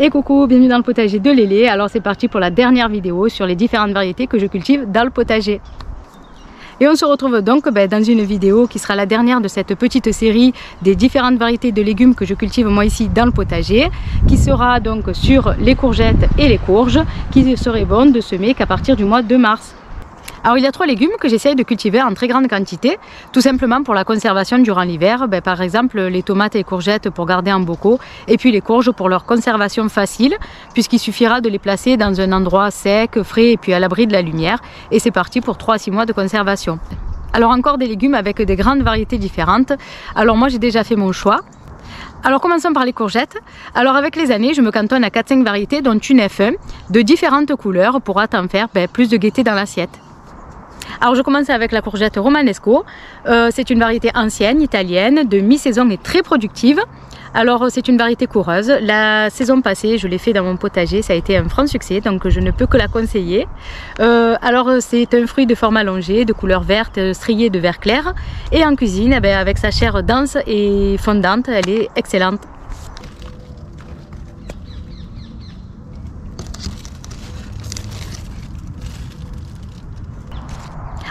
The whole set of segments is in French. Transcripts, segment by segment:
Et coucou, bienvenue dans le potager de Lélé. Alors c'est parti pour la dernière vidéo sur les différentes variétés que je cultive dans le potager. Et on se retrouve donc dans une vidéo qui sera la dernière de cette petite série des différentes variétés de légumes que je cultive moi ici dans le potager, qui sera donc sur les courgettes et les courges, qui serait bon de semer qu'à partir du mois de mars. Alors il y a 3 légumes que j'essaye de cultiver en très grande quantité, tout simplement pour la conservation durant l'hiver, par exemple les tomates et les courgettes pour garder en bocaux, et puis les courges pour leur conservation facile, puisqu'il suffira de les placer dans un endroit sec, frais et puis à l'abri de la lumière, et c'est parti pour 3 à 6 mois de conservation. Alors encore des légumes avec des grandes variétés différentes, alors moi j'ai déjà fait mon choix. Alors commençons par les courgettes. Alors avec les années, je me cantonne à 4-5 variétés, dont une F1, de différentes couleurs pour en faire plus de gaieté dans l'assiette. Alors je commence avec la courgette romanesco. C'est une variété ancienne, italienne, de mi-saison et très productive. Alors c'est une variété coureuse. La saison passée, je l'ai fait dans mon potager, ça a été un franc succès, donc je ne peux que la conseiller. Alors c'est un fruit de forme allongée, de couleur verte, striée de vert clair. Et en cuisine, avec sa chair dense et fondante, elle est excellente.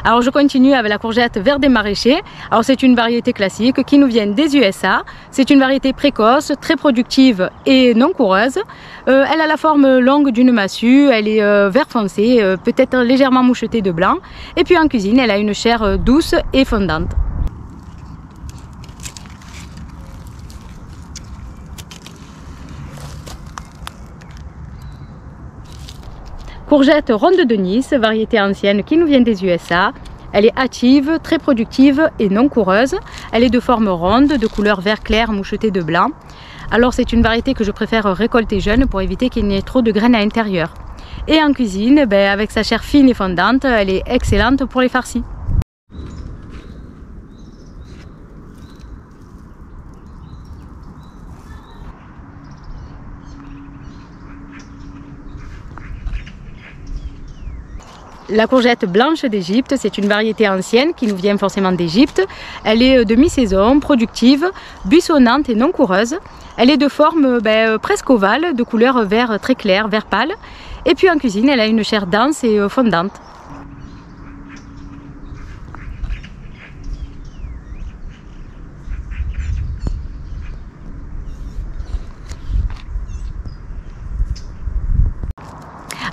Alors je continue avec la courgette vert des maraîchers. Alors c'est une variété classique qui nous vient des USA. C'est une variété précoce, très productive et non coureuse. Elle a la forme longue d'une massue, elle est vert foncé, peut-être légèrement mouchetée de blanc. Et puis en cuisine, elle a une chair douce et fondante. Courgette ronde de Nice, variété ancienne qui nous vient des USA. Elle est hâtive, très productive et non coureuse. Elle est de forme ronde, de couleur vert clair mouchetée de blanc. Alors c'est une variété que je préfère récolter jeune pour éviter qu'il n'y ait trop de graines à l'intérieur. Et en cuisine, avec sa chair fine et fondante, elle est excellente pour les farcis. La courgette blanche d'Égypte, c'est une variété ancienne qui nous vient forcément d'Égypte. Elle est de mi-saison, productive, buissonnante et non coureuse. Elle est de forme presque ovale, de couleur vert très clair, vert pâle. Et puis en cuisine, elle a une chair dense et fondante.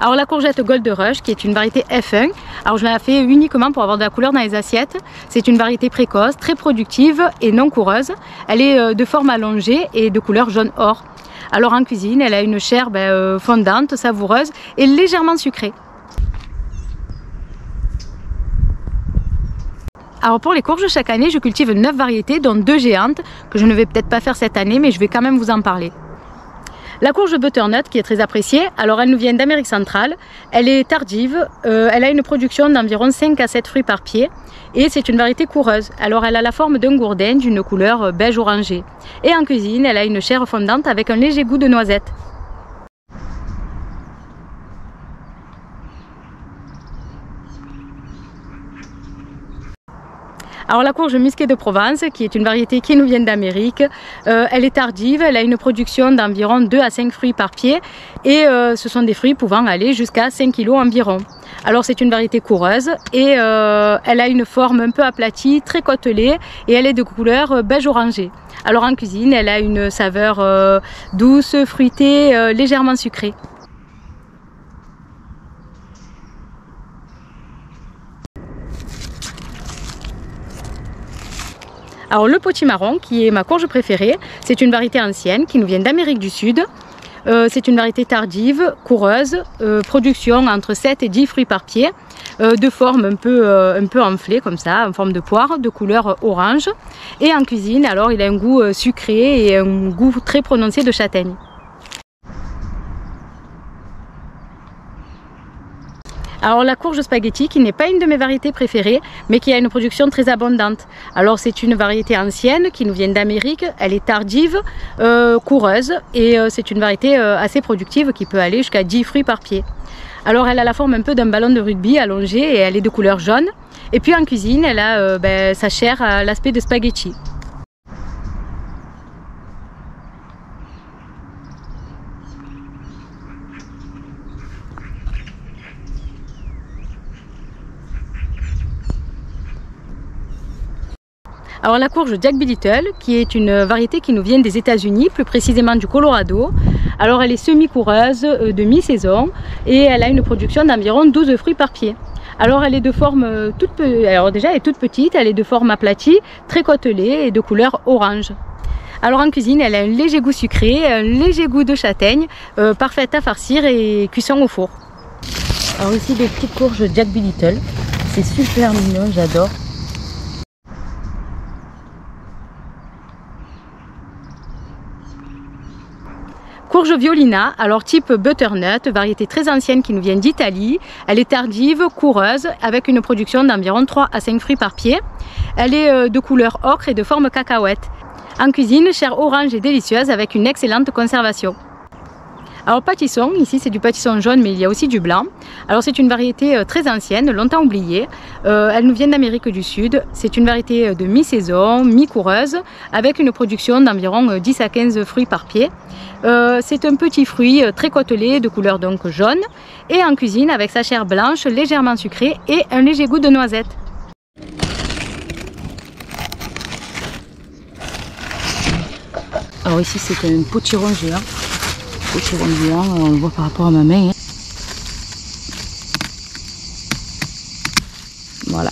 Alors la courgette Gold Rush qui est une variété F1, alors je l'ai fait uniquement pour avoir de la couleur dans les assiettes. C'est une variété précoce, très productive et non coureuse. Elle est de forme allongée et de couleur jaune or. Alors en cuisine, elle a une chair fondante, savoureuse et légèrement sucrée. Alors pour les courges, chaque année je cultive 9 variétés dont 2 géantes que je ne vais peut-être pas faire cette année mais je vais quand même vous en parler. La courge butternut qui est très appréciée, alors elle nous vient d'Amérique centrale, elle est tardive, elle a une production d'environ 5 à 7 fruits par pied et c'est une variété coureuse. Alors elle a la forme d'un gourdin d'une couleur beige orangé et en cuisine elle a une chair fondante avec un léger goût de noisette. Alors la courge musquée de Provence, qui est une variété qui nous vient d'Amérique, elle est tardive, elle a une production d'environ 2 à 5 fruits par pied et ce sont des fruits pouvant aller jusqu'à 5 kg environ. Alors c'est une variété coureuse et elle a une forme un peu aplatie, très côtelée et elle est de couleur beige orangé. Alors en cuisine, elle a une saveur douce, fruitée, légèrement sucrée. Alors le potimarron qui est ma courge préférée, c'est une variété ancienne qui nous vient d'Amérique du Sud. C'est une variété tardive, coureuse, production entre 7 et 10 fruits par pied, de forme un peu enflée comme ça, en forme de poire, de couleur orange. Et en cuisine, alors il a un goût sucré et un goût très prononcé de châtaigne. Alors la courge spaghetti qui n'est pas une de mes variétés préférées mais qui a une production très abondante. Alors c'est une variété ancienne qui nous vient d'Amérique, elle est tardive, coureuse et c'est une variété assez productive qui peut aller jusqu'à 10 fruits par pied. Alors elle a la forme un peu d'un ballon de rugby allongé et elle est de couleur jaune. Et puis en cuisine elle a sa chair à l'aspect de spaghetti. Alors la courge Jack B. Little, qui est une variété qui nous vient des États-Unis, plus précisément du Colorado. Alors elle est semi-coureuse de mi-saison et elle a une production d'environ 12 fruits par pied. Alors elle est de forme alors déjà elle est toute petite, elle est de forme aplatie, très côtelée et de couleur orange. Alors en cuisine, elle a un léger goût sucré, un léger goût de châtaigne, parfaite à farcir et cuisson au four. Alors ici des petites courges Jack B. Little, c'est super mignon, j'adore. Courge Violina, alors type butternut, variété très ancienne qui nous vient d'Italie. Elle est tardive, coureuse, avec une production d'environ 3 à 5 fruits par pied. Elle est de couleur ocre et de forme cacahuète. En cuisine, chair orange et délicieuse avec une excellente conservation. Alors pâtisson, ici c'est du pâtisson jaune mais il y a aussi du blanc. Alors c'est une variété très ancienne, longtemps oubliée. Elle nous vient d'Amérique du Sud. C'est une variété de mi-saison, mi-coureuse, avec une production d'environ 10 à 15 fruits par pied. C'est un petit fruit très côtelé, de couleur donc jaune, et en cuisine avec sa chair blanche, légèrement sucrée et un léger goût de noisette. Alors ici c'est un potiron géant. Potiron géant, on le voit par rapport à ma main. Voilà.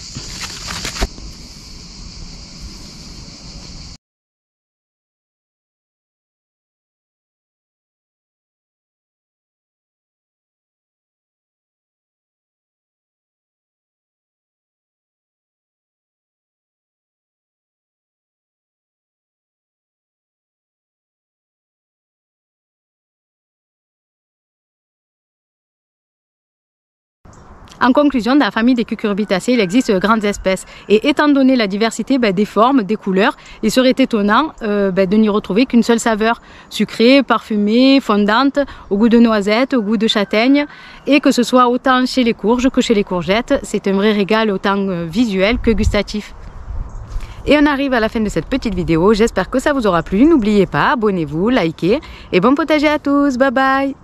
En conclusion, dans la famille des cucurbitacées, il existe de grandes espèces. Et étant donné la diversité des formes, des couleurs, il serait étonnant de n'y retrouver qu'une seule saveur, sucrée, parfumée, fondante, au goût de noisette, au goût de châtaigne. Et que ce soit autant chez les courges que chez les courgettes, c'est un vrai régal autant visuel que gustatif. Et on arrive à la fin de cette petite vidéo. J'espère que ça vous aura plu. N'oubliez pas, abonnez-vous, likez et bon potager à tous. Bye bye!